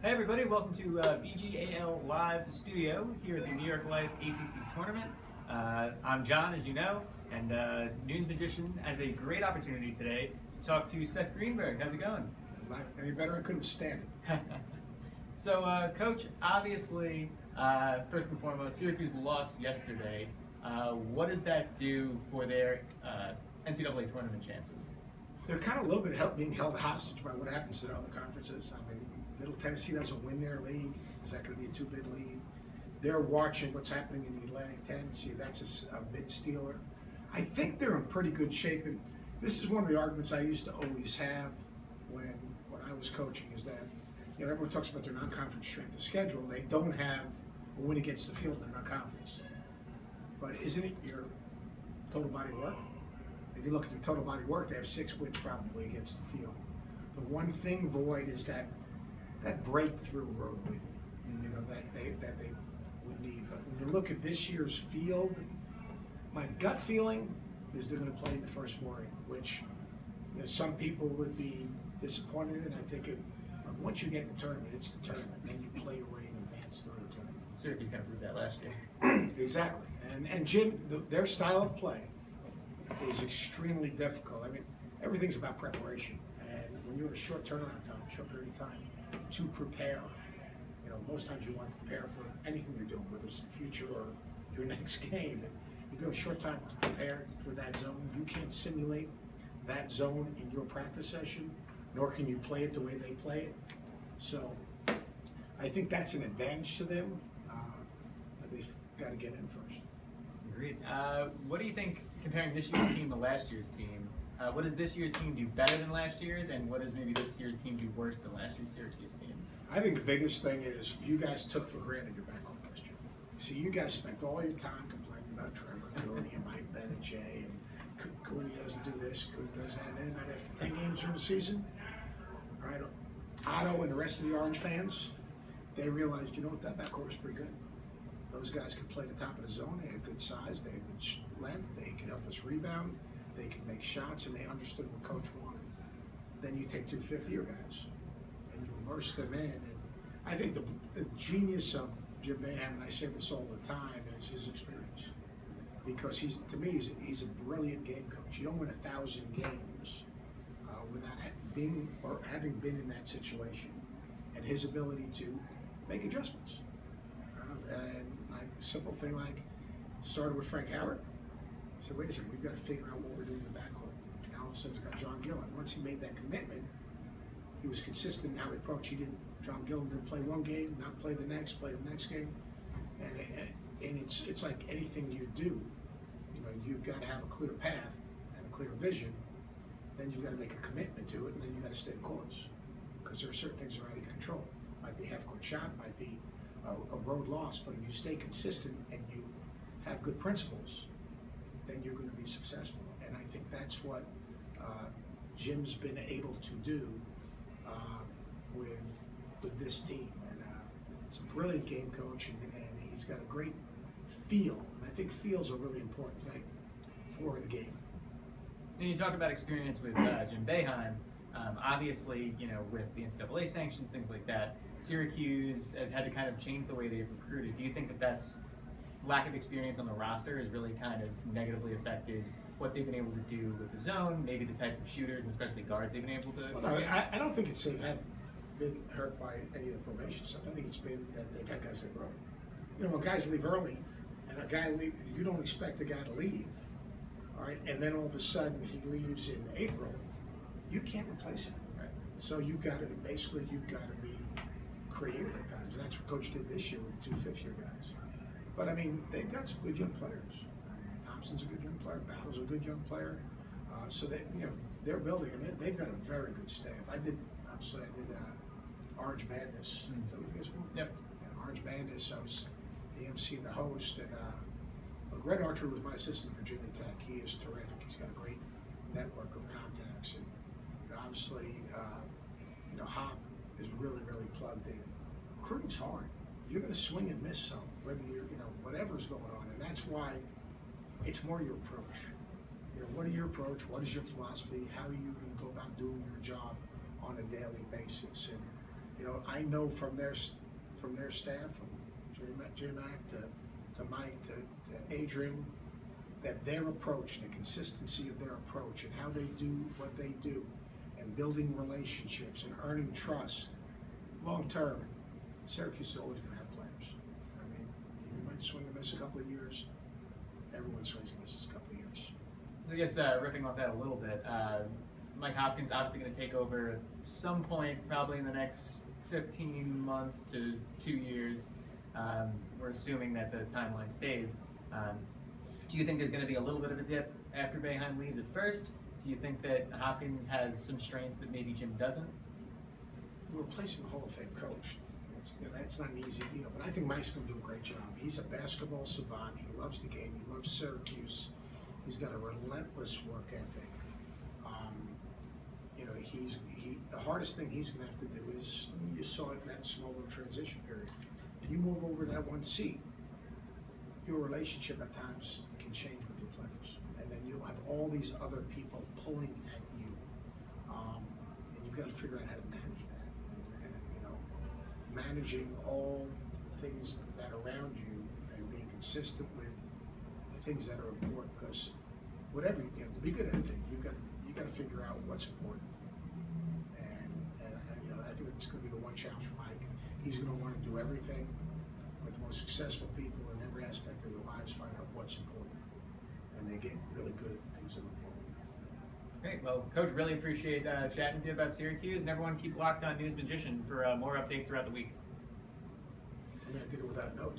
Hey everybody, welcome to BGAL Live Studio here at the New York Life ACC Tournament. I'm John, as you know, and Noon's Magician has a great opportunity today to talk to Seth Greenberg. How's it going? Life any better? I couldn't stand it. So, Coach, obviously, first and foremost, Syracuse lost yesterday. What does that do for their NCAA tournament chances? They're kind of a little bit being held hostage by what happens in other conferences. I mean, Middle Tennessee doesn't win their league. Is that going to be a two-bid league? They're watching what's happening in the Atlantic 10, see if that's a bid stealer. I think they're in pretty good shape, and this is one of the arguments I used to always have when I was coaching, is that everyone talks about their non-conference strength of schedule. They don't have a win against the field in their non-conference. But isn't it your total body of work? If you look at their total body of work, they have 6 wins probably against the field. The one thing void is that breakthrough road win, that they would need. But when you look at this year's field, my gut feeling is they're going to play in the first 4, which some people would be disappointed in. I think once you get in the tournament, it's the tournament, and then you play your way in advance through the tournament. Syracuse kind of proved that last year. Exactly. And Jim, their style of play is extremely difficult. I mean, everything's about preparation. And when you have a short turnaround time, a short period of time to prepare, most times you want to prepare for anything you're doing, whether it's the future or your next game. And if you have a short time to prepare for that zone, you can't simulate that zone in your practice session, nor can you play it the way they play it. So I think that's an advantage to them, but they've got to get in first. Agreed. What do you think, comparing this year's team to last year's team, what does this year's team do better than last year's, and what does maybe this year's team do worse than last year's Syracuse team? I think the biggest thing is you guys took for granted your backcourt last year. See, you guys spent all your time complaining about Trevor Cooney and Mike Benajay, and Cooney doesn't do this, Cooney does that, and then after 10 games during the season, all right, Otto and the rest of the Orange fans, they realized, that backcourt was pretty good. Those guys could play the top of the zone. They had good size. They had good length. They could help us rebound. They could make shots, and they understood what coach wanted. Then you take 2 fifth-year guys, and you immerse them in. And I think the genius of Jim Boeheim, and I say this all the time, is his experience. Because he's a brilliant game coach. You don't win 1,000 games without having been in that situation, and his ability to make adjustments. And a simple thing like started with Frank Howard. I said, wait a second, we've got to figure out what we're doing in the backcourt. Now all of a sudden he's got John Gillen. Once he made that commitment, he was consistent in how he approached. John Gillen didn't play one game, not play the next game. And it's like anything you do. You've got to have a clear path and a clear vision. Then you've got to make a commitment to it, and then you've got to stay the course. Because there are certain things that are out of your control. Might be a half-court shot, might be a road loss, but if you stay consistent and you have good principles, then you're going to be successful. And I think that's what Jim's been able to do with this team. And it's a brilliant game coach, and he's got a great feel. And I think feel's a really important thing for the game. And you talk about experience with Jim Boeheim. Obviously, with the NCAA sanctions, things like that, Syracuse has had to kind of change the way they've recruited. Do you think that's lack of experience on the roster has really kind of negatively affected what they've been able to do with the zone, maybe the type of shooters and especially guards they've been able to? Well, no, I don't think it's been hurt by any of the probation stuff. I think it's been that they've had guys that grow. When guys leave early and a guy leave, you don't expect a guy to leave, all right? And then all of a sudden he leaves in April. You can't replace him, right? So you've got to be creative at times. And that's what Coach did this year with the 2 fifth-year guys. But I mean, they've got some good young players. Thompson's a good young player. Battle's a good young player. So that they're building, and they've got a very good staff. I did Orange Madness. Is that what you guys want? Yep. Yeah, Orange Madness. I was the MC and the host, and Greg Archer was my assistant at Virginia Tech. He is terrific. He's got a great network of contacts, and obviously, Hop is really, really plugged in. Recruiting's hard. You're going to swing and miss some, whether you're, whatever's going on, and that's why it's more your approach. What is your approach? What is your philosophy? How are you going to go about doing your job on a daily basis? And know, I know from their staff, from J-Mac to Mike to Adrian, that their approach and the consistency of their approach and how they do what they do and building relationships and earning trust long term, Syracuse is always going to have players. I mean, you might swing and miss a couple of years. Everyone swings and misses a couple of years. I guess riffing off that a little bit, Mike Hopkins obviously going to take over at some point, probably in the next 15 months to 2 years. We're assuming that the timeline stays. Do you think there's going to be a little bit of a dip after Boeheim leaves at first? Do you think that Hopkins has some strengths that maybe Jim doesn't? We're replacing a Hall of Fame coach. That's not an easy deal, but I think Mike's going to do a great job. He's a basketball savant. He loves the game. He loves Syracuse. He's got a relentless work ethic. You know, the hardest thing he's going to have to do is, you saw it in that small little transition period. If you move over that one seat, your relationship at times can change with your players, and then you'll have all these other people pulling at you, and you've got to figure out how to manage that. And you know, managing all the things that are around you and being consistent with the things that are important, because whatever you know, to be good at anything, you got to figure out what's important. And you know, I think it's going to be the one challenge for Mike. He's going to want to do everything with the most successful people in every aspect of their lives, find out what's important, and they get really good at the things that are important. Great. Well, Coach, really appreciate chatting to you about Syracuse, and everyone keep locked on News Magician for more updates throughout the week. I mean, I did it without notes.